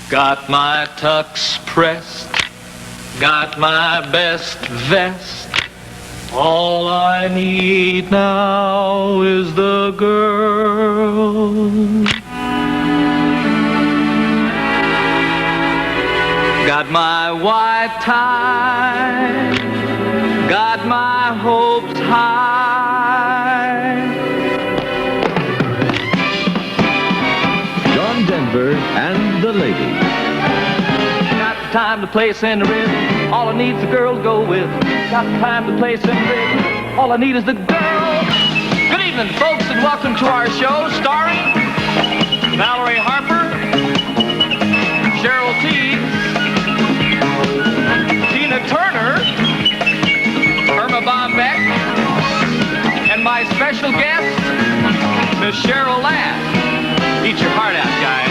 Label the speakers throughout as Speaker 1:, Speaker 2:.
Speaker 1: Got my tux pressed, got my best vest. All I need now is the girl. Got my white tie, got my hopes high.
Speaker 2: John Denver and the Ladies.
Speaker 1: Got the time to play Cinderella, all I need's a girl to go with. Got the time to play Cinderella, all I need is the girl. Good evening, folks, and welcome to our show starring Valerie Harper, Cheryl Teague, Tina Turner, Irma Bombeck, and my special guest, Miss Cheryl Ladd. Eat your heart out, guys.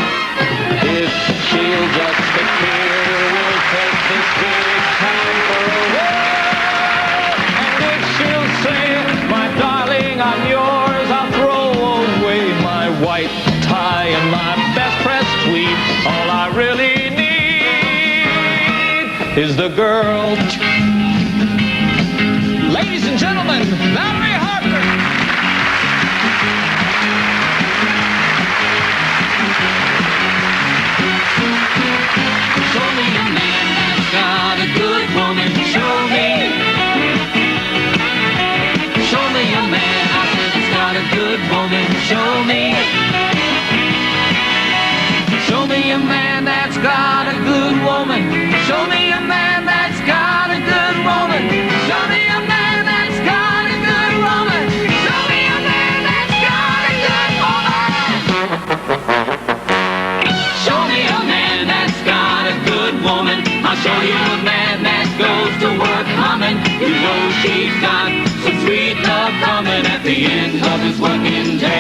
Speaker 1: If she'll just stick here, we'll take this big town for a walk. And if she'll say, my darling, I'm yours, I'll throw away my white tie and my best pressed tweed. All I really need is the girl. Ladies and gentlemen, Valerie Harper. Show me a man that's got a good woman. Show me. Show me a man, I said, that's got a good woman. Show me. Show me a man that's got a good woman. Show me a man that's got a good woman. Show me a man that's got a good woman. Show me a man that's got a good woman. Show me a man that's got a good woman. I'll show you a man that goes to work humming. You know she's got some sweet love coming at the end of his working day.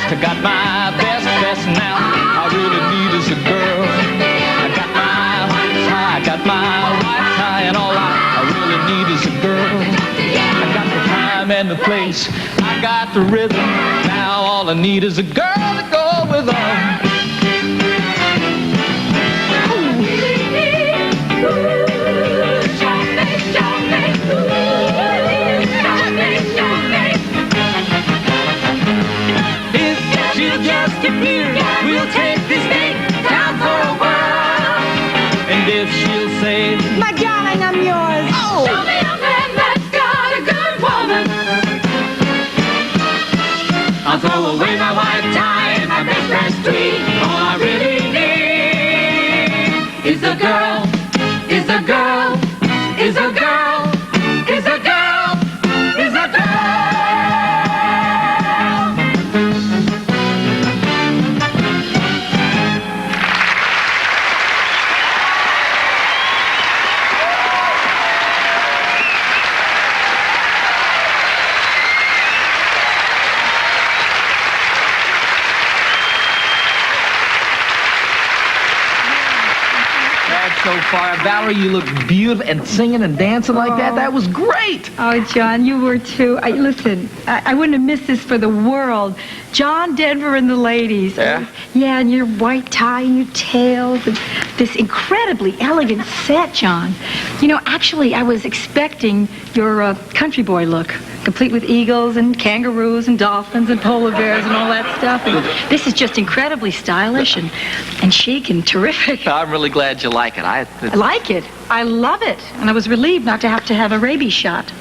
Speaker 1: I got my best vest now. I really need is a girl. I got my white tie, I got my white tie, and all I really need is a girl. I got the time and the place, I got the rhythm. Now all I need is a girl to go with them. We'll take this thing down for a whirl. And if she'll say,
Speaker 3: my darling, I'm yours.
Speaker 1: Oh.
Speaker 3: Show me a man that's got a good woman.
Speaker 1: I'll throw away my white tie and my best friend's tweed. All I really need is a girl, is a girl, is a girl, is a girl, is a girl. So far, Valerie, you look beautiful, and singing and dancing like that. That was great.
Speaker 3: Oh, John, you were too. Listen, I wouldn't have missed this for the world. John Denver and the Ladies.
Speaker 1: Yeah?
Speaker 3: Yeah, and your white tie and your tails and this incredibly elegant set, John. You know, actually, I was expecting your country boy look, complete with eagles and kangaroos and dolphins and polar bears and all that stuff. And this is just incredibly stylish and chic and terrific.
Speaker 1: I'm really glad you like it.
Speaker 3: I like it. I love it. And I was relieved not to have a rabies shot.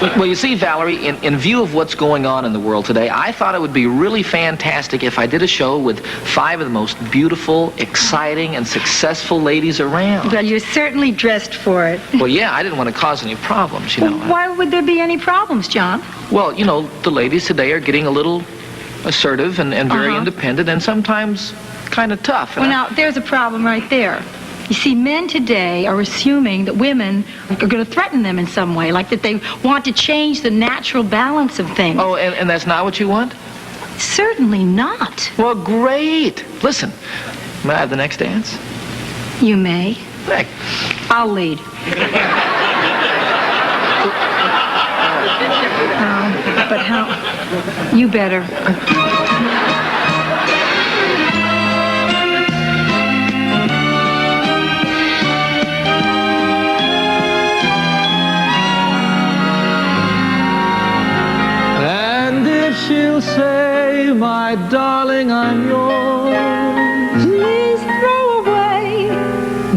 Speaker 1: Well, you see, Valerie, in view of what's going on in the world today, I thought it would be really fantastic if I did a show with 5 of the most beautiful, exciting, and successful ladies around.
Speaker 3: Well, you're certainly dressed for it.
Speaker 1: Well, yeah, I didn't want to cause any problems, you know.
Speaker 3: Why would there be any problems, John?
Speaker 1: Well, you know, the ladies today are getting a little assertive and very independent, and sometimes kind of tough.
Speaker 3: Well, now, there's a problem right there. You see, men today are assuming that women are going to threaten them in some way, like that they want to change the natural balance of things.
Speaker 1: Oh, and that's not what you want?
Speaker 3: Certainly not.
Speaker 1: Well, great. Listen, may I have the next dance?
Speaker 3: You may.
Speaker 1: Heck,
Speaker 3: I'll lead. But how? You better.
Speaker 2: And if she'll say, my darling, I'm yours,
Speaker 3: Please throw away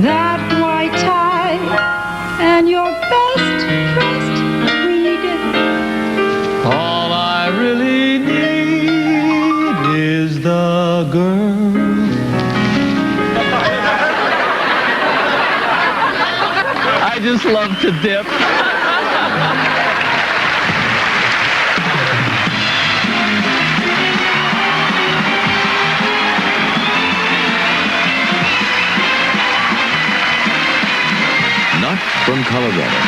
Speaker 3: that white tie and your best dressed tweed.
Speaker 2: all I really need is the girl.
Speaker 1: I just love to dip.
Speaker 2: Not from Colorado,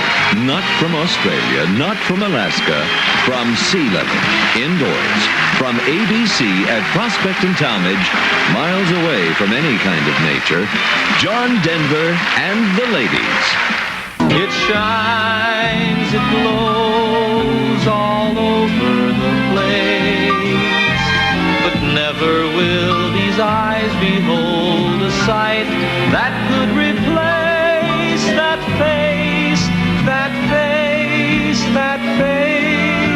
Speaker 2: not from Australia, not from Alaska, from sea level, indoors, from ABC at Prospect and Talmadge, miles away from any kind of nature, John Denver and the ladies.
Speaker 1: It shines, it glows all over the place, but never will these eyes behold a sight that could replace that face, that face, that face.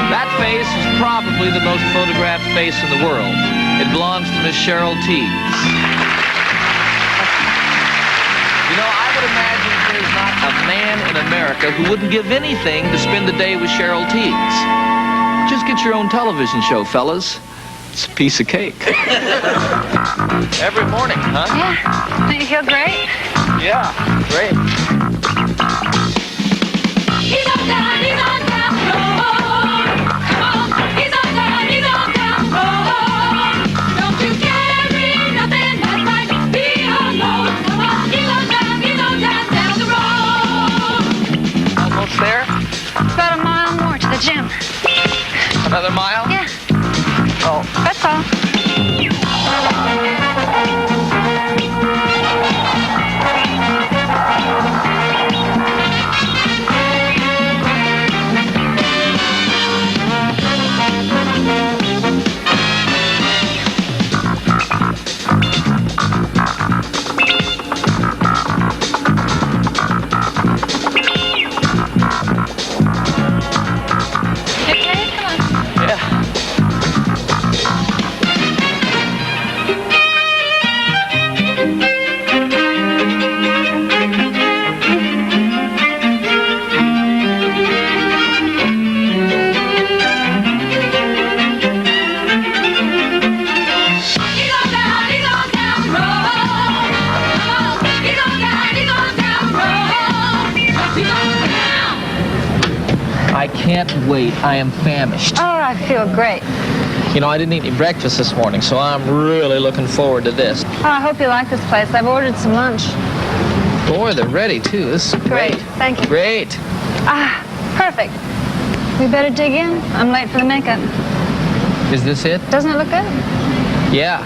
Speaker 1: That face is probably the most photographed face in the world. It belongs to Miss Cheryl Tiegs. You know, I would imagine there's not a man in America who wouldn't give anything to spend the day with Cheryl Tiegs. Just get your own television show, fellas. It's a piece of cake. Every morning, huh?
Speaker 4: Yeah. Don't you feel great?
Speaker 1: Yeah, great.
Speaker 4: He's on down road. Come on, he's on down road. Don't you carry nothing but right. Be alone. Come on, he's on down the road.
Speaker 1: Almost there?
Speaker 4: About a mile more to the gym.
Speaker 1: Another mile?
Speaker 4: Yeah,
Speaker 1: Oh,
Speaker 4: that's all. Okay, come on.
Speaker 1: yeah.
Speaker 4: He's on down road. Come on, he's on down road. He's on down.
Speaker 1: I can't wait. I am famished.
Speaker 4: Oh, I feel great.
Speaker 1: You know, I didn't eat any breakfast this morning, so I'm really looking forward to this.
Speaker 4: Oh, I hope you like this place. I've ordered some lunch.
Speaker 1: Boy, they're ready, too. This is great.
Speaker 4: Thank you.
Speaker 1: Great.
Speaker 4: Ah, perfect. We better dig in. I'm late for the makeup.
Speaker 1: Is this it?
Speaker 4: Doesn't it look good?
Speaker 1: Yeah.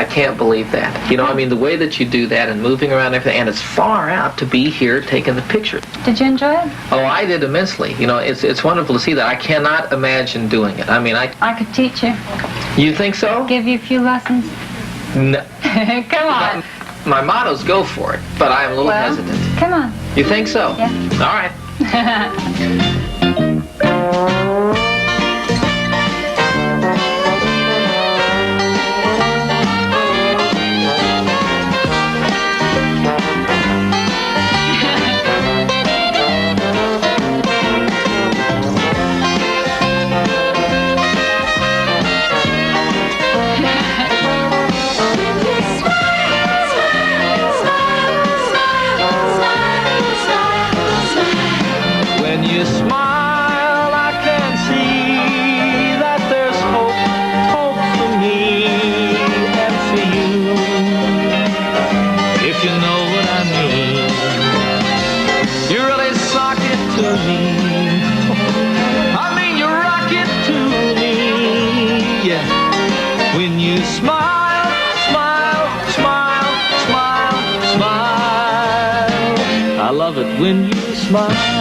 Speaker 5: I can't believe that. You know, I mean, the way that you do that and moving around and everything, and it's far out to be here taking the picture.
Speaker 3: Did you enjoy it?
Speaker 5: Oh, I did immensely. You know, it's wonderful to see that. I cannot imagine doing it. I mean,
Speaker 3: I could teach you.
Speaker 5: You think so?
Speaker 3: Give you a few lessons.
Speaker 5: No.
Speaker 3: Come on.
Speaker 5: My motto's go for it, but I am a little hesitant.
Speaker 3: Come on.
Speaker 5: You think so?
Speaker 3: Yeah.
Speaker 5: All right. When you smile, I can see that there's hope for me and for you. If you know what I mean, you really sock it to me. I mean, you rock it to me. Yeah. When you smile, smile, smile, smile, smile. I love it when you smile.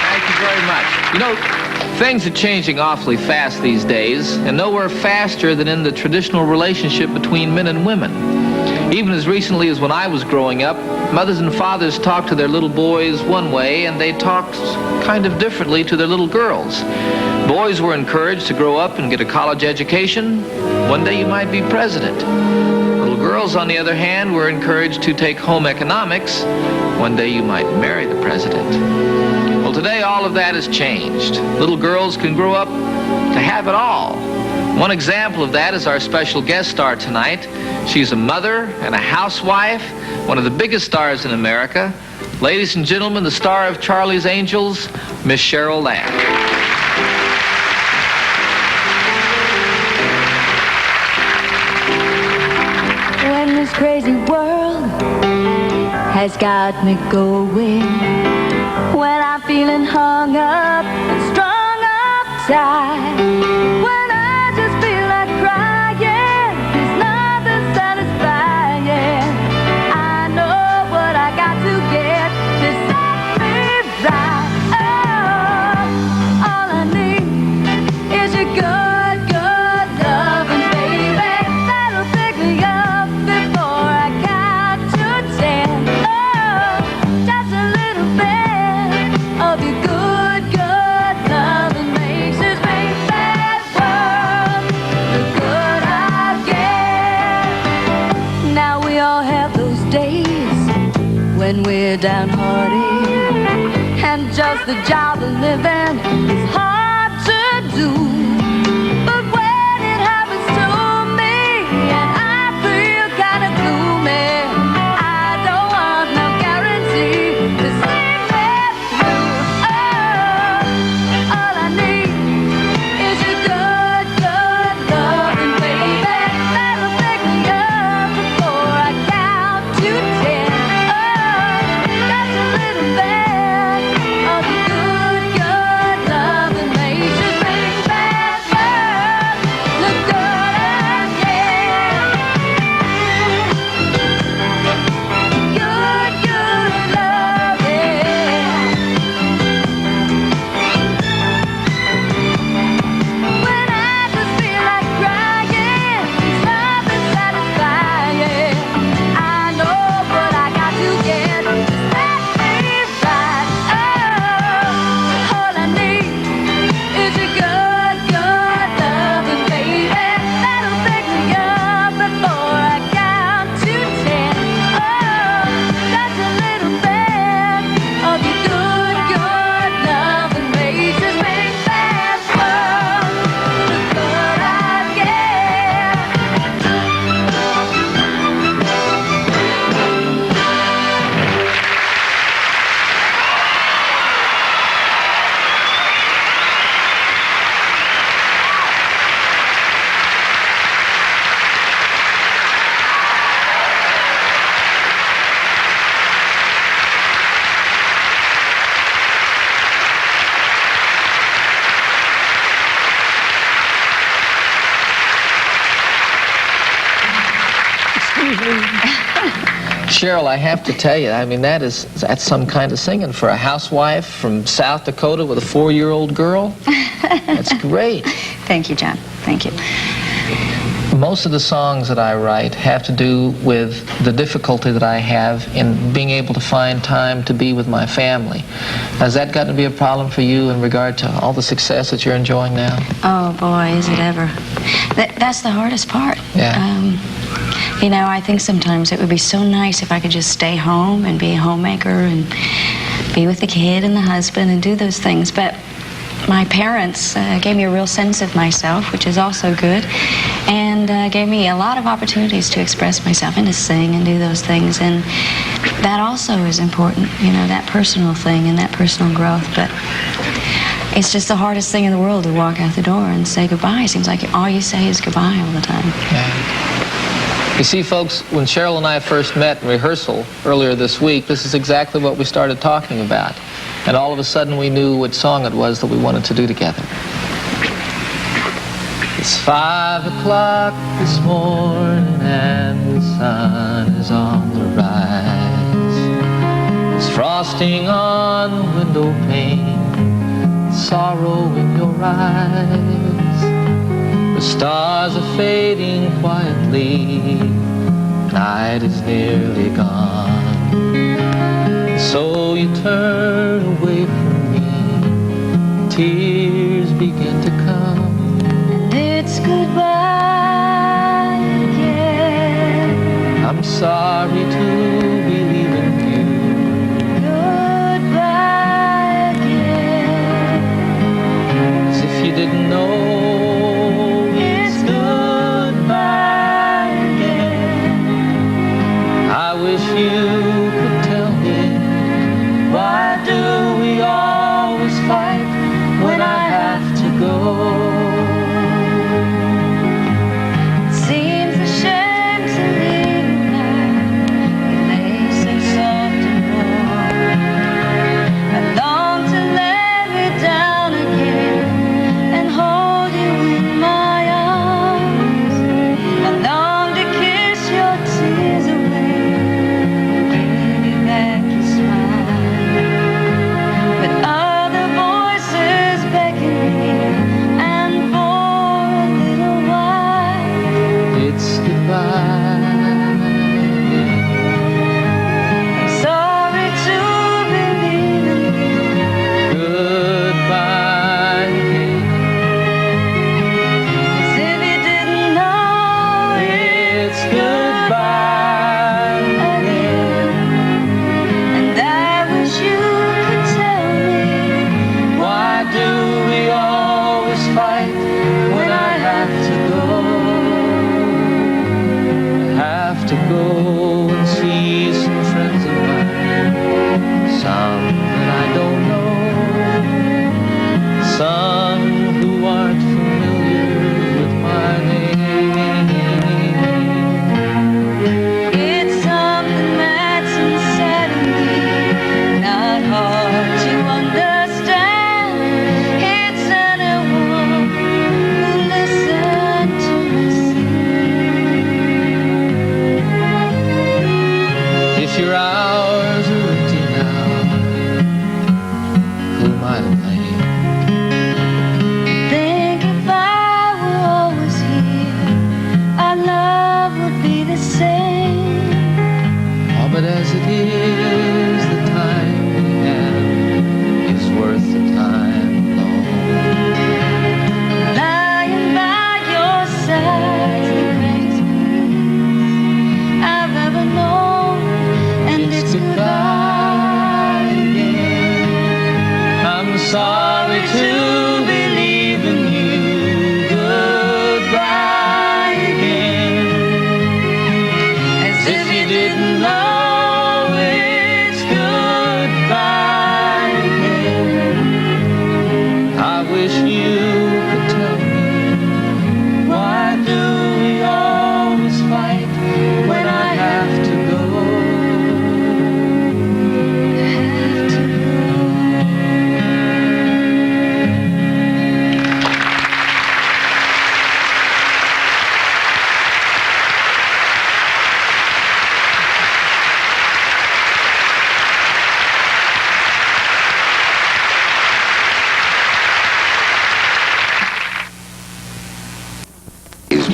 Speaker 5: Thank you very much. You know, things are changing awfully fast these days, and nowhere faster than in the traditional relationship between men and women. Even as recently as when I was growing up, mothers and fathers talked to their little boys one way, and they talked kind of differently to their little girls. Boys were encouraged to grow up and get a college education. One day you might be president. Little girls, on the other hand, were encouraged to take home economics. One day you might marry the president. Well, today all of that has changed. Little girls can grow up to have it all. One example of that is our special guest star tonight. She's a mother and a housewife, one of the biggest stars in America. Ladies and gentlemen, the star of Charlie's Angels, Miss Cheryl Ladd.
Speaker 4: When this crazy world has got me going, when I'm feeling hung up and strung up tight, when I just feel like crying, there's nothing satisfying. I know what I got to get to set me right. Oh, all I need is your good, good loving, baby. That'll pick me up before I count to 10. Oh, just a little bit of your good, good loving makes this big bad world the good I get. Now we all have those days when we're downhearted and just the job of living is hard to do. But when it happens to me and I feel kind of gloomy, I don't want no guarantee to see me through. Oh, all I need is your good, good loving, baby. That'll pick me up before I count to 10. Oh, that's a little bit of your good, good loving makes this big bad
Speaker 5: Cheryl, I have to tell you, I mean, that's some kind of singing for a housewife from South Dakota with a 4-year-old girl. That's great.
Speaker 6: Thank you, John. Thank you.
Speaker 5: Most of the songs that I write have to do with the difficulty that I have in being able to find time to be with my family. Has that gotten to be a problem for you in regard to all the success that you're enjoying now?
Speaker 6: Oh, boy, is it ever. That's the hardest part.
Speaker 5: Yeah.
Speaker 6: You know, I think sometimes it would be so nice if I could just stay home and be a homemaker and be with the kid and the husband and do those things. But my parents gave me a real sense of myself, which is also good, and gave me a lot of opportunities to express myself and to sing and do those things. And that also is important, you know, that personal thing and that personal growth. But it's just the hardest thing in the world to walk out the door and say goodbye. It seems like all you say is goodbye all the time.
Speaker 5: Yeah. You see, folks, when Cheryl and I first met in rehearsal earlier this week, this is exactly what we started talking about. And all of a sudden we knew what song it was that we wanted to do together. It's 5 o'clock this morning and the sun is on the rise. It's frosting on the window pane, sorrow in your eyes. The stars are fading quietly, night is nearly gone. So you turn away from me, tears begin to come.
Speaker 6: And it's goodbye again.
Speaker 5: I'm sorry to be leaving you.
Speaker 6: Goodbye again.
Speaker 5: As if you didn't know. You could tell me, why do we always fight when I have to go?
Speaker 6: It seems a shame to leave now. You lay so soft and warm. I long to lay me down again and hold you in my arms. I long to kiss your tears away.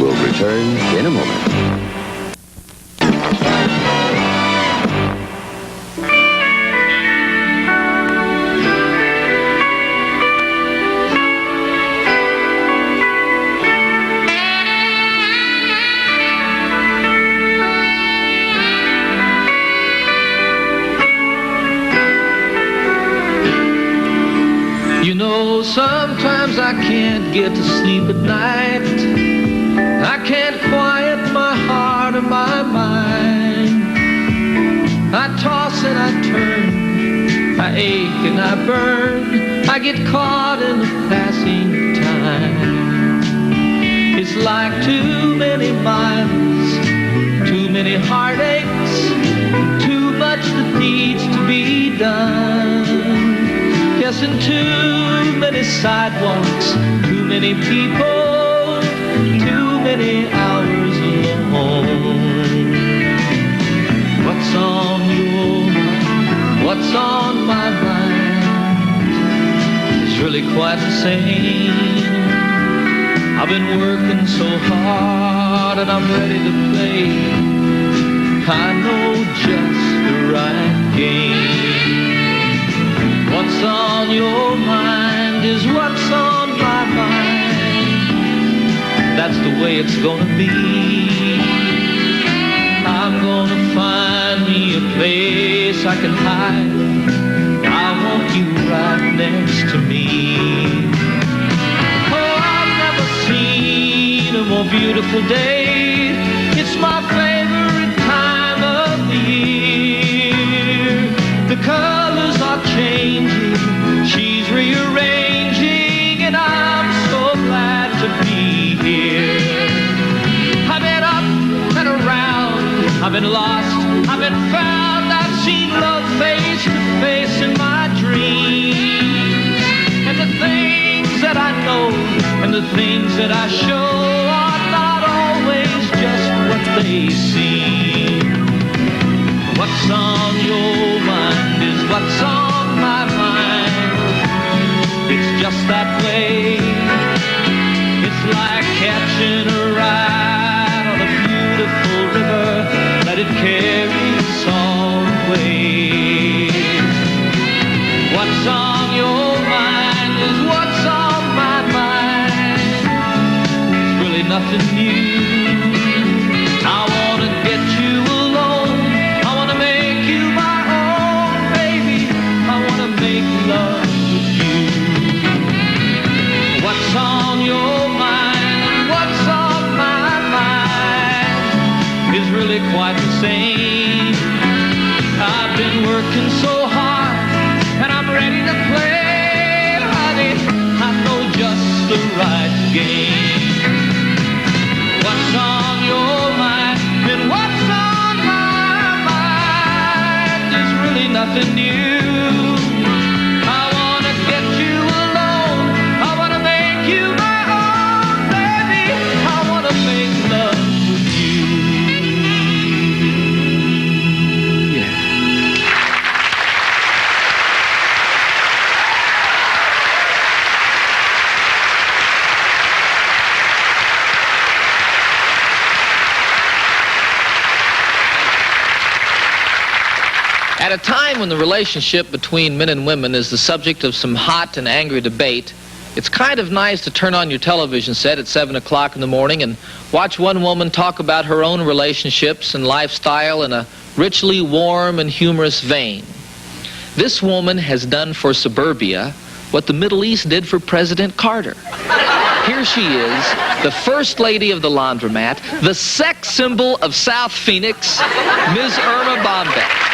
Speaker 2: We'll return in a moment.
Speaker 5: You know, sometimes I can't get to sleep at night. I can't quiet my heart or my mind. I toss and I turn, I ache and I burn. I get caught in the passing of time. It's like too many miles, too many heartaches, too much that needs to be done. Yes, and too many sidewalks, too many people, too many hours alone. What's on your mind? What's on my mind? It's really quite the same. I've been working so hard and I'm ready to play. I know just the right game. What's on your mind is what's on my mind. That's the way it's gonna be. I'm gonna find me a place I can hide. I want you right next to me. Oh, I've never seen a more beautiful day. It's my favorite time of the year. The colors are changing, she's rearranging, and I'm so glad to be here. I've been up and around, I've been lost, I've been found, I've seen love face to face in my dreams. And the things that I know and the things that I show are not always just what they seem. What's on your mind is what's on my mind. It's just that way. It's like catching a ride on a beautiful river. Let it carry us all away. What's on your mind is what's on my mind. It's really nothing new. I wanna get you alone. I wanna make you my own, baby. I wanna make love with you. What's on your mind and what's on my mind is really quite the same. I've been working so hard and I'm ready to play, honey. I know just the right game. What's on your mind and what's on my mind is really nothing new. I wanna get you alone. I wanna make you my own, baby. I wanna make love with you. Yeah. At a time when the relationship between men and women is the subject of some hot and angry debate, it's kind of nice to turn on your television set at 7 o'clock in the morning and watch one woman talk about her own relationships and lifestyle in a richly warm and humorous vein. This woman has done for suburbia what the Middle East did for President Carter. Here she is, the First Lady of the Laundromat, the sex symbol of South Phoenix, Ms. Irma Bombeck.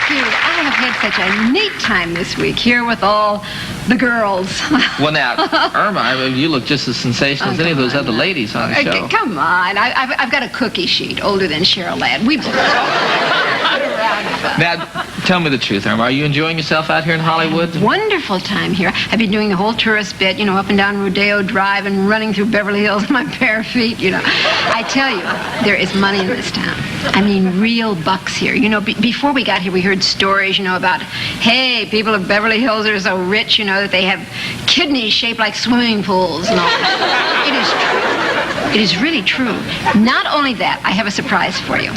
Speaker 7: I have had such a neat time this week here with all the girls.
Speaker 5: Well, now, Irma, I mean, you look just as sensational as any of those other ladies on the show.
Speaker 7: Come on. I've got a cookie sheet older than Cheryl Ladd. We both.
Speaker 5: Now, tell me the truth, Irma. Are you enjoying yourself out here in Hollywood?
Speaker 7: Wonderful time here. I've been doing the whole tourist bit, you know, up and down Rodeo Drive and running through Beverly Hills with my bare feet, you know. I tell you, there is money in this town. I mean, real bucks here. You know, before we got here, we heard stories, you know, about, hey, people of Beverly Hills are so rich, you know, that they have kidneys shaped like swimming pools and all that. It is true. It is really true. Not only that, I have a surprise for you.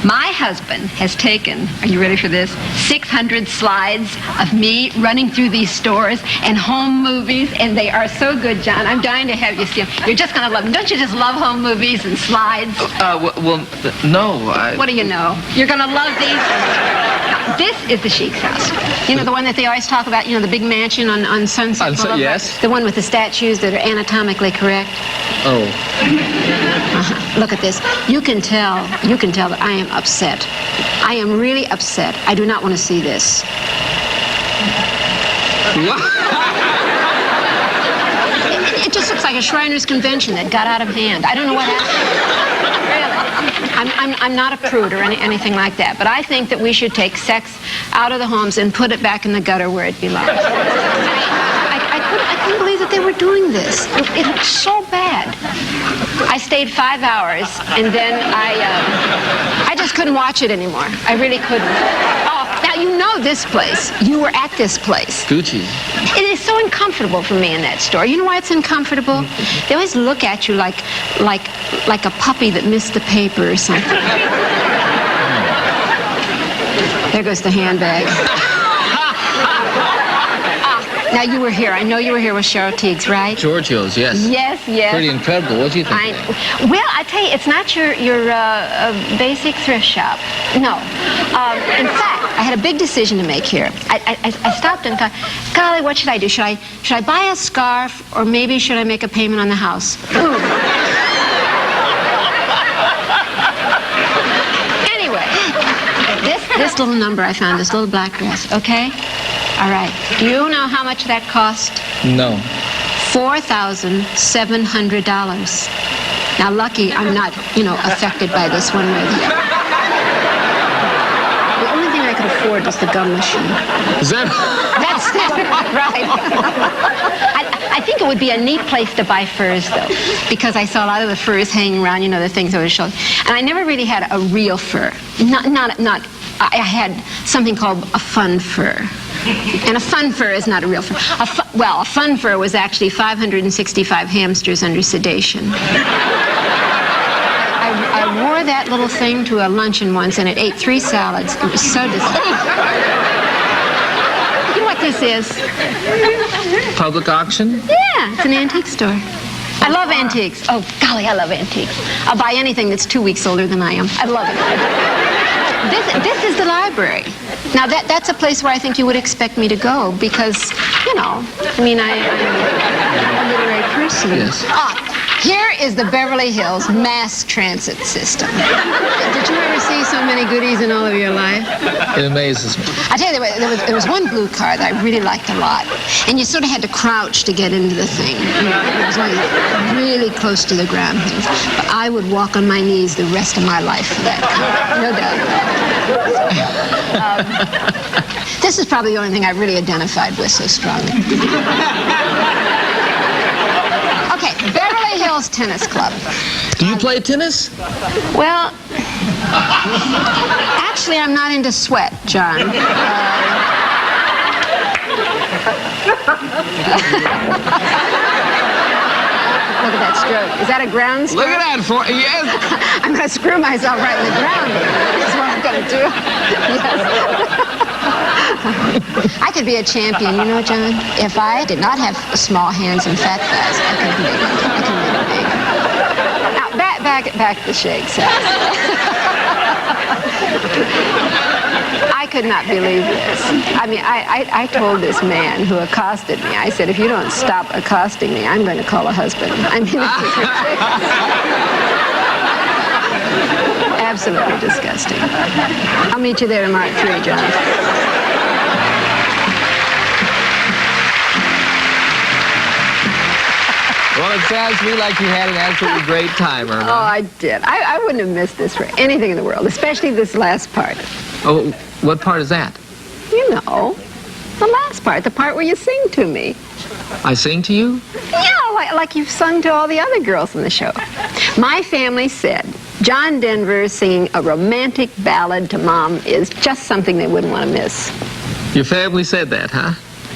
Speaker 7: My husband has taken, are you ready for this, 600 slides of me running through these stores and home movies, and they are so good, John. I'm dying to have you see them. You're just going to love them. Don't you just love home movies and slides?
Speaker 5: No.
Speaker 7: What do you know? You're going to love these. Now, this is the Sheik's house. You know, the one that they always talk about, you know, the big mansion on Sunset Boulevard?
Speaker 5: Yes.
Speaker 7: The one with the statues that are anatomically correct?
Speaker 5: Oh.
Speaker 7: Look at this. You can tell that I am upset. I am really upset. I do not want to see this. It just looks like a Shriners convention that got out of hand. I don't know what happened. Really. I'm not a prude or anything like that, but I think that we should take sex out of the homes and put it back in the gutter where it belongs. I couldn't believe that they were doing this. It looked so bad. I stayed 5 hours, and then I just couldn't watch it anymore. I really couldn't. Oh, now you know this place. You were at this place.
Speaker 5: Gucci.
Speaker 7: It is so uncomfortable for me in that store. You know why it's uncomfortable? They always look at you like a puppy that missed the paper or something. There goes the handbag. Now, you were here. I know you were here with Cheryl Teagues, right?
Speaker 5: Giorgio's, yes.
Speaker 7: Yes, yes.
Speaker 5: Pretty incredible. What do you think of that?
Speaker 7: Well, I tell you, it's not your basic thrift shop. No. In fact, I had a big decision to make here. I stopped and thought, golly, what should I do? Should I buy a scarf, or maybe should I make a payment on the house? Anyway, this little number I found, this little black dress, okay? All right. Do you know how much that cost?
Speaker 5: No.
Speaker 7: $4,700. Now, lucky I'm not, you know, affected by this one way or the other. The only thing I could afford was the gum machine.
Speaker 5: Is that?
Speaker 7: That's right. I think it would be a neat place to buy furs, though, because I saw a lot of the furs hanging around, you know, the things I was showing. And I never really had a real fur. I had something called a fun fur. And a fun fur is not a real fur. A fun fur was actually 565 hamsters under sedation. I wore that little thing to a luncheon once, and it ate 3 salads. It was so disgusting. You know what this is?
Speaker 5: Public auction?
Speaker 7: Yeah, it's an antique store. I love antiques. Oh, golly, I love antiques. I'll buy anything that's 2 weeks older than I am. I love it. This is the library. Now, that's a place where I think you would expect me to go because, you know, I mean, I'm a literary person.
Speaker 5: Yes.
Speaker 7: Here is the Beverly Hills mass transit system. Did you ever see so many goodies in all of your life?
Speaker 5: It amazes me.
Speaker 7: I tell you, there was one blue car that I really liked a lot, and you sort of had to crouch to get into the thing. It was like really close to the ground. But I would walk on my knees the rest of my life for that car, no doubt. This is probably the only thing I really identified with so strongly. Okay, Beverly Hills Tennis Club.
Speaker 5: Do you play tennis?
Speaker 7: Well, actually, I'm not into sweat, John. Look at that stroke. Is that a ground stroke?
Speaker 5: Look at that. Yes.
Speaker 7: I'm going to screw myself right in the ground. That's what I'm going to do. Yes. I could be a champion, you know, John. If I did not have small hands and fat thighs, I could make it big. Now, back to Shakes house. I could not believe this. I mean, I told this man who accosted me, I said, if you don't stop accosting me, I'm going to call a husband. I mean, it's just absolutely disgusting. I'll meet you there in Mark 3, John.
Speaker 5: Well, it sounds to me like you had an absolutely great time, Irma.
Speaker 7: Oh, I did. I wouldn't have missed this for anything in the world, especially this last part.
Speaker 5: Oh, what part is that?
Speaker 7: You know, the last part, the part where you sing to me.
Speaker 5: I sing to you?
Speaker 7: Yeah, like you've sung to all the other girls in the show. My family said John Denver singing a romantic ballad to Mom is just something they wouldn't want to miss.
Speaker 5: Your family said that, huh?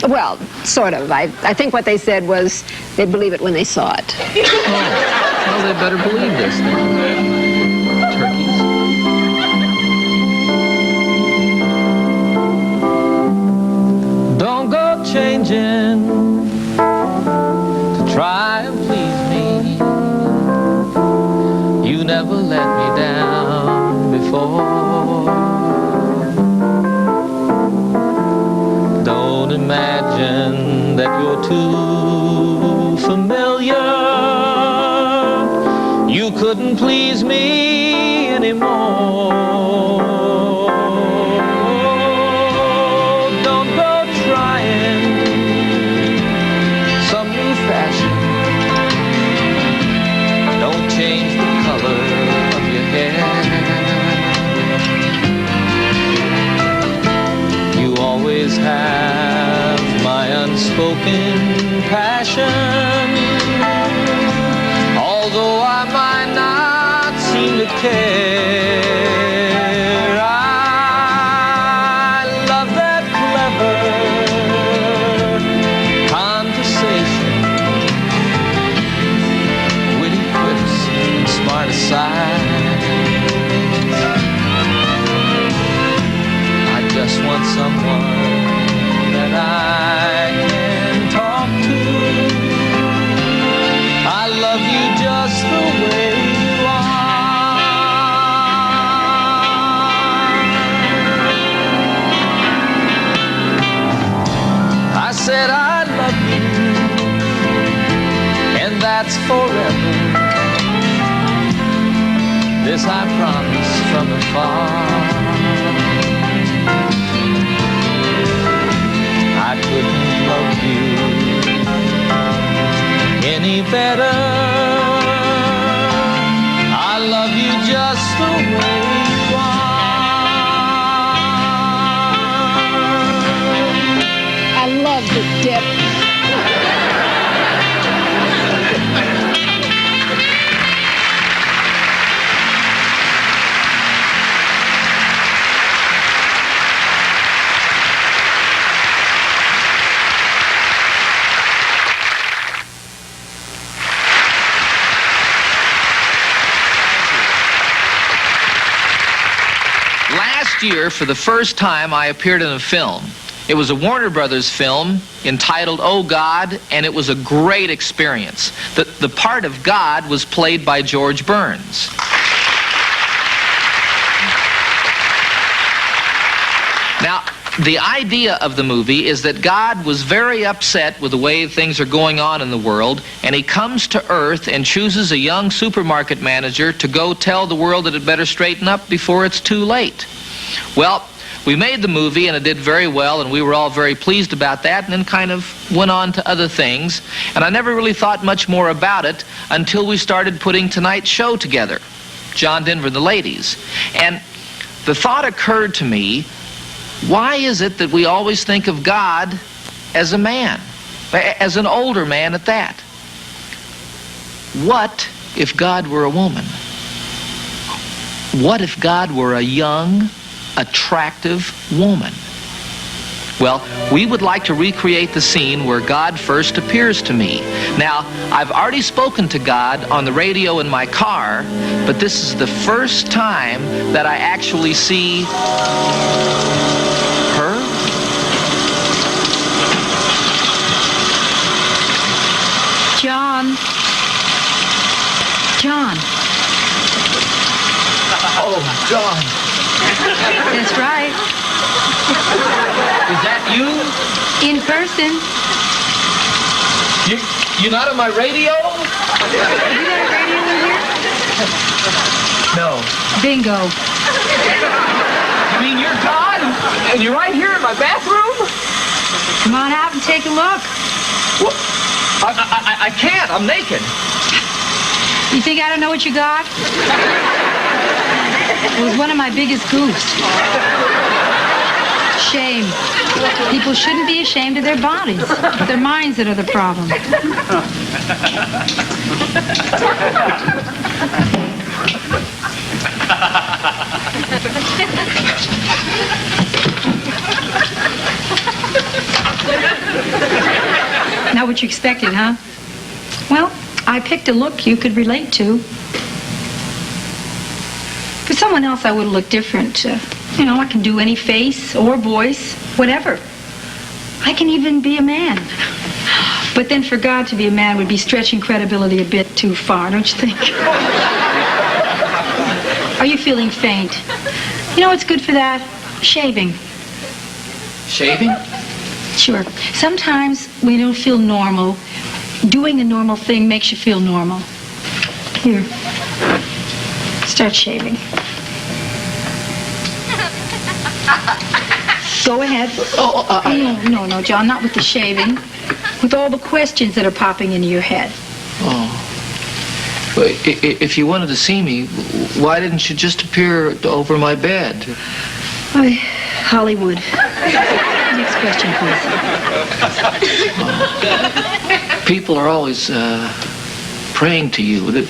Speaker 7: Well, sort of. I think what they said was they'd believe it when they saw it.
Speaker 5: Well, they better believe this then. Turkeys. Don't go changing to try and please me. You never let me down before. Don't imagine that you're too familiar. You couldn't please me anymore. Don't go trying some new fashion. Don't change the color of your hair. You always have my unspoken passion. Although I might not seem to care, I love that clever conversation, witty quips and smart asides. I just want someone that I can talk to. I love you just the way you are. I said I love you, and that's forever. This I promise from afar. I couldn't love you any better. I love you just the way you are.
Speaker 7: I love the dip.
Speaker 5: Last year, for the first time, I appeared in a film. It was a Warner Brothers film entitled Oh God, and it was a great experience. The part of God was played by George Burns. Now, the idea of the movie is that God was very upset with the way things are going on in the world, and he comes to Earth and chooses a young supermarket manager to go tell the world that it better straighten up before it's too late. Well, we made the movie and it did very well, and we were all very pleased about that, and then kind of went on to other things. And I never really thought much more about it until we started putting tonight's show together, John Denver and the Ladies. And the thought occurred to me, why is it that we always think of God as a man, as an older man at that? What if God were a woman? What if God were a young, attractive woman? Well, we would like to recreate the scene where God first appears to me. Now, I've already spoken to God on the radio in my car, but this is the first time that I actually see her.
Speaker 3: John. John.
Speaker 5: Oh, John.
Speaker 3: That's right.
Speaker 5: Is that you?
Speaker 3: In person.
Speaker 5: You're not on my radio?
Speaker 3: Have you got a radio in here?
Speaker 5: No.
Speaker 3: Bingo.
Speaker 5: You mean you're God? And you're right here in my bathroom?
Speaker 3: Come on out and take a look.
Speaker 5: I can't. I'm naked.
Speaker 3: You think I don't know what you got? It was one of my biggest goofs. Shame. People shouldn't be ashamed of their bodies. It's their minds that are the problem. Not what you expected, huh? Well, I picked a look you could relate to. For someone else, I would have looked different. You know, I can do any face or voice, whatever. I can even be a man. But then for God to be a man would be stretching credibility a bit too far, don't you think? Are you feeling faint? You know what's good for that? Shaving.
Speaker 5: Shaving?
Speaker 3: Sure. Sometimes when you don't feel normal, doing a normal thing makes you feel normal. Here. Start shaving. Go ahead. No, John, not with the shaving. With all the questions that are popping into your head.
Speaker 5: Well, if you wanted to see me, why didn't you just appear over my bed?
Speaker 3: Hollywood. Next question, please.
Speaker 5: People are always praying to you.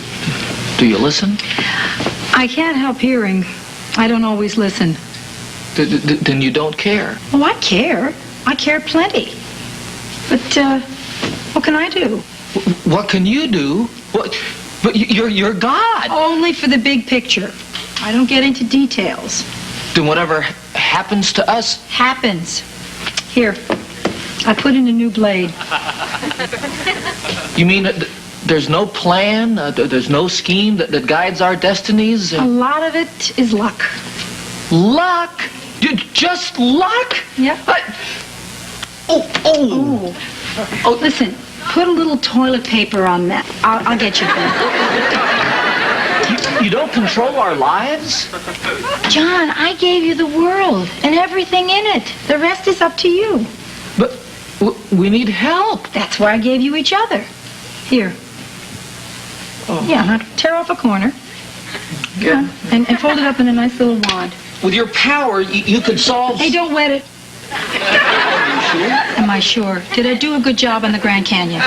Speaker 5: Do you listen?
Speaker 3: I can't help hearing. I don't always listen.
Speaker 5: Then you don't care.
Speaker 3: Oh, I care. I care plenty. But, what can I do?
Speaker 5: What can you do? What? But you're God.
Speaker 3: Only for the big picture. I don't get into details.
Speaker 5: Then whatever happens to us...
Speaker 3: Happens. Here. I put in a new blade.
Speaker 5: You mean there's no plan? There's no scheme that guides our destinies?
Speaker 3: A lot of it is luck.
Speaker 5: Luck? Just luck?
Speaker 3: Yep. Oh, listen. Put a little toilet paper on that. I'll get you that.
Speaker 5: You don't control our lives?
Speaker 3: John, I gave you the world and everything in it. The rest is up to you.
Speaker 5: But we need help.
Speaker 3: That's why I gave you each other. Here.
Speaker 5: Oh.
Speaker 3: Yeah, now tear off a corner.
Speaker 5: Yeah.
Speaker 3: And fold it up in a nice little wad.
Speaker 5: With your power, you could solve...
Speaker 3: Hey, don't wet it.
Speaker 5: Are you sure?
Speaker 3: Am I sure? Did I do a good job on the Grand Canyon?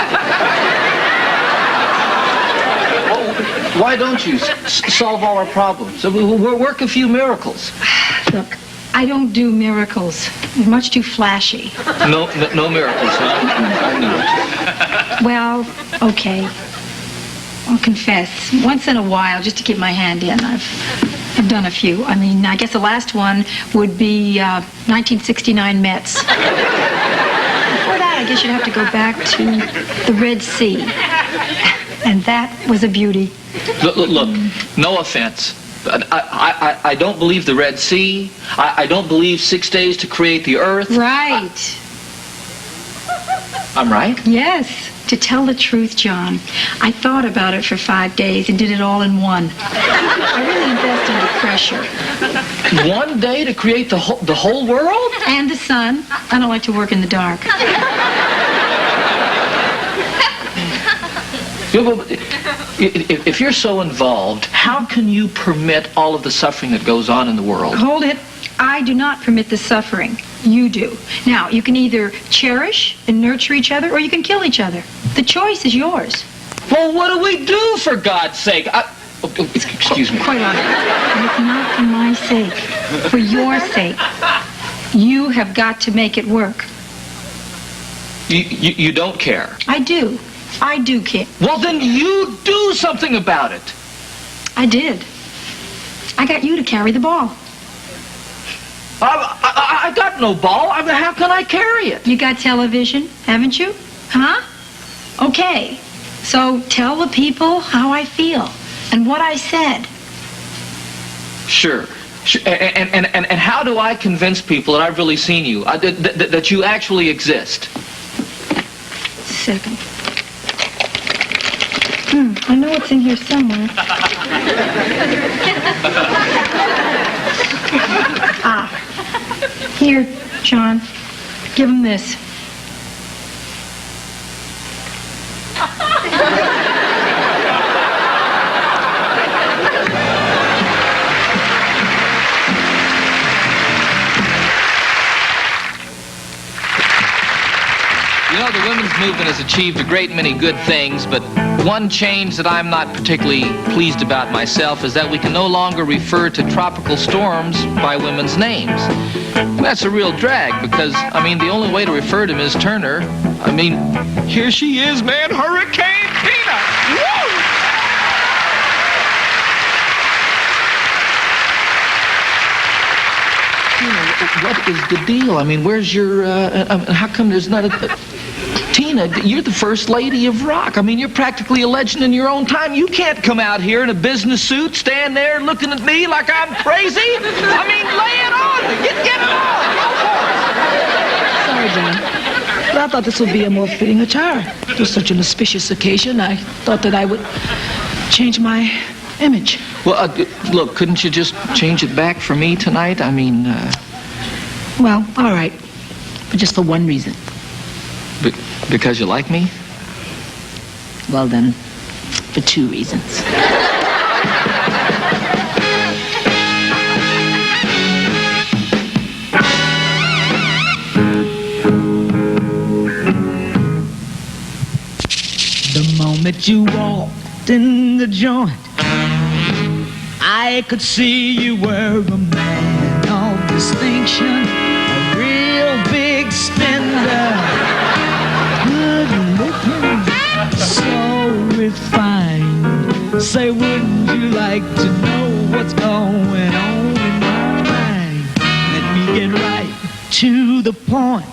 Speaker 5: Well, why don't you solve all our problems? We'll work a few miracles.
Speaker 3: Look, I don't do miracles. They're much too flashy.
Speaker 5: No miracles, huh?
Speaker 3: Well, okay. I'll confess. Once in a while, just to keep my hand in, I've done a few. I mean, I guess the last one would be 1969 Mets. Before that, I guess you'd have to go back to the Red Sea. And that was a beauty.
Speaker 5: Look, no offense. I don't believe the Red Sea. I don't believe 6 days to create the earth.
Speaker 3: Right.
Speaker 5: I'm right?
Speaker 3: Yes. To tell the truth, John, I thought about it for 5 days and did it all in one. I really invest under pressure.
Speaker 5: 1 day to create the whole world?
Speaker 3: And the sun. I don't like to work in the dark.
Speaker 5: If you're so involved, how can you permit all of the suffering that goes on in the world?
Speaker 3: Hold it. I do not permit the suffering. You do. Now, you can either cherish and nurture each other, or you can kill each other. The choice is yours.
Speaker 5: Well, what do we do, for God's sake? Excuse me.
Speaker 3: Quite honest. And it's not for my sake. For your sake. You have got to make it work.
Speaker 5: You don't care?
Speaker 3: I do. I do care.
Speaker 5: Well, then you do something about it.
Speaker 3: I did. I got you to carry the ball.
Speaker 5: I got no ball. I mean, how can I carry it?
Speaker 3: You got television, haven't you? Huh? Okay. So tell the people how I feel and what I said.
Speaker 5: Sure. And how do I convince people that I've really seen you, that you actually exist?
Speaker 3: Second. I know it's in here somewhere. Here, John. Give him this.
Speaker 5: movement has achieved a great many good things, but one change that I'm not particularly pleased about myself is that we can no longer refer to tropical storms by women's names. That's a real drag because, I mean, the only way to refer to Ms. Turner, I mean, here she is, man, Hurricane Tina! Woo! What is the deal? I mean, where's your, how come there's not a... Tina, you're the first lady of rock. I mean, you're practically a legend in your own time. You can't come out here in a business suit, stand there looking at me like I'm crazy. I mean, lay it on me. Get it on. Go for it.
Speaker 8: Sorry, John. But I thought this would be a more fitting attire. For such an auspicious occasion, I thought that I would change my image.
Speaker 5: Well, look, couldn't you just change it back for me tonight? I mean,
Speaker 8: Well, all right. But just for one reason.
Speaker 5: Because you like me?
Speaker 8: Well, then, for two reasons.
Speaker 9: The moment you walked in the joint, I could see you were a man of distinction, a real big spender, good looking, so refined. Say, wouldn't you like to know what's going on in my mind? Let me get right to the point.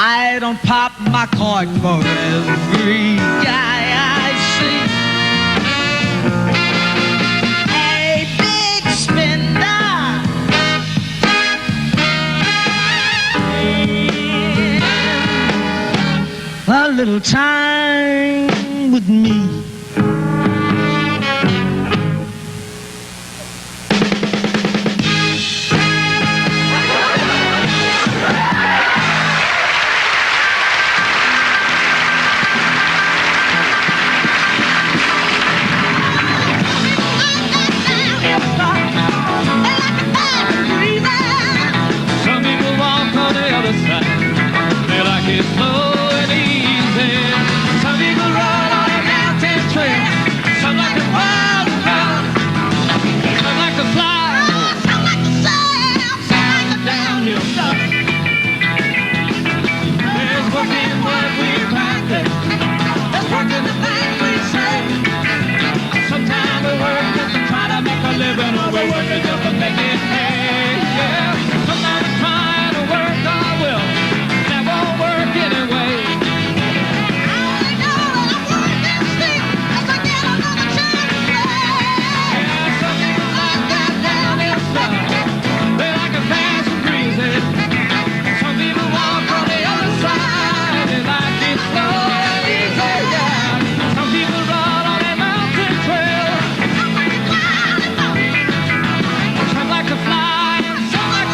Speaker 9: I don't pop my cork for every guy I see. A big spender, and a little time with me.
Speaker 1: Some people walk on the other side. They like it slow and easy. Some people run on a mountain trail. Some like to wild and wild. Some like to fly. Some like to sail. Some like to downhill stuff. There's work in what we practice. There's work in the things we say. Sometimes we work just to try to make a living, or we work it just to make it pay. Yeah. Sometimes we're trying to work our will. That won't work anyway. I only know that I'm working still as I get another chance to play. Yeah, some people like that downhill stuff. They like it fast and breezy. Some people walk on the other side. They like it slow and easy. Yeah. Some people run on that mountain trail. Some like to fly and some like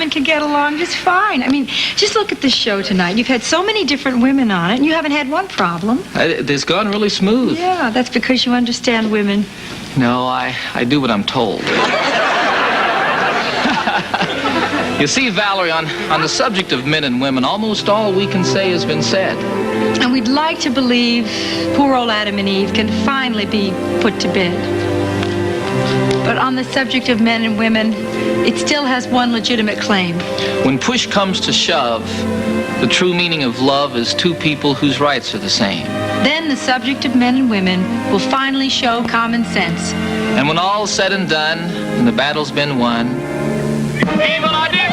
Speaker 3: women can get along just fine. I mean, just look at the show tonight. You've had so many different women on it, and you haven't had one problem.
Speaker 5: It's gone really smooth.
Speaker 3: Yeah, that's because you understand women.
Speaker 5: No, I do what I'm told. You see, Valerie, on the subject of men and women, almost all we can say has been said.
Speaker 3: And we'd like to believe poor old Adam and Eve can finally be put to bed. But on the subject of men and women, it still has one legitimate claim.
Speaker 5: When push comes to shove, the true meaning of love is two people whose rights are the same.
Speaker 3: Then the subject of men and women will finally show common sense.
Speaker 5: And when all's said and done, and the battle's been won, evil I did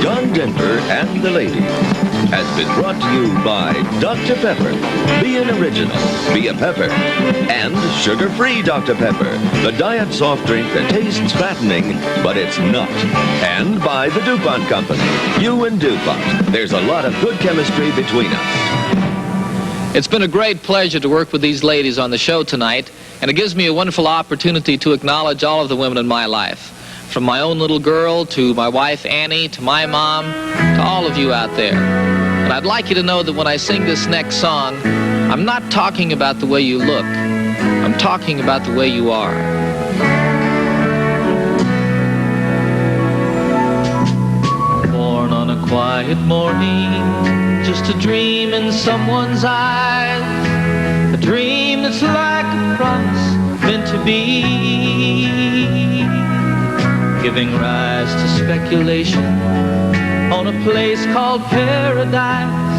Speaker 2: John Denver and the Lady has been brought to you by Dr. Pepper. Be an original, be a pepper. And sugar-free Dr. Pepper, the diet soft drink that tastes fattening, but it's not. And by the DuPont Company. You and DuPont, there's a lot of good chemistry between us.
Speaker 5: It's been a great pleasure to work with these ladies on the show tonight, and it gives me a wonderful opportunity to acknowledge all of the women in my life. From my own little girl, to my wife Annie, to my mom, to all of you out there. And I'd like you to know that when I sing this next song, I'm not talking about the way you look. I'm talking about the way you are. Born on a quiet morning, just a dream in someone's eyes. A dream that's like a promise meant to be. Giving rise to speculation on a place called paradise.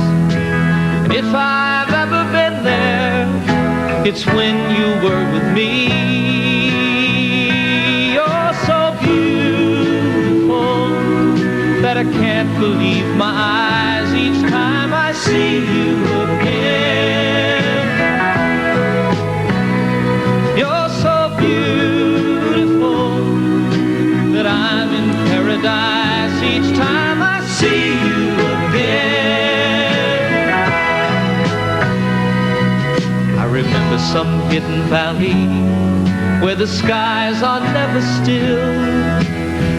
Speaker 5: And if I've ever been there, it's when you were with me. You're so beautiful that I can't believe my eyes each time I see you again. You're so beautiful that I'm in paradise each time I see you again. I remember some hidden valley where the skies are never still,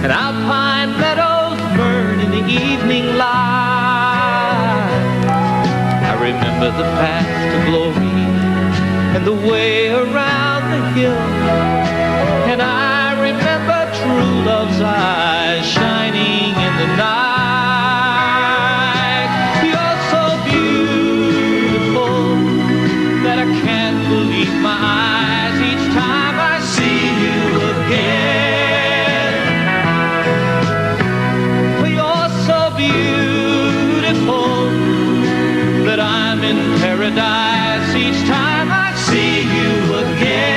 Speaker 5: and alpine meadows burn in the evening light. I remember the path to glory and the way around the hill, and I remember true love's eyes shining in the night. You're so beautiful that I can't believe my eyes each time I see you again. You're so beautiful that I'm in paradise each time I see you again.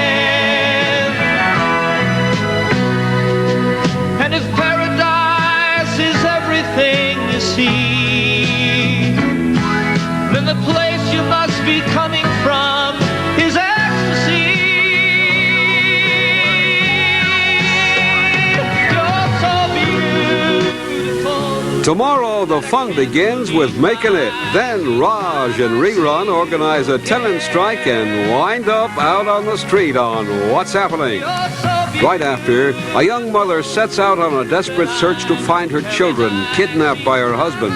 Speaker 5: And if paradise is everything you see, then the place you must be coming from is ecstasy. You're so beautiful.
Speaker 10: Tomorrow, the fun begins with Making It. Then Raj and Rerun organize a tenant strike and wind up out on the street on What's Happening. Right after, a young mother sets out on a desperate search to find her children kidnapped by her husband.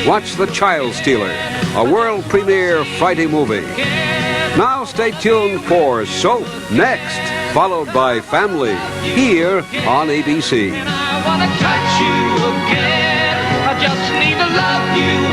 Speaker 10: Watch The Child Stealer, a world premiere Friday movie. Now stay tuned for Soap next, followed by Family, here on ABC.
Speaker 5: I wanna touch you again. I just need to love you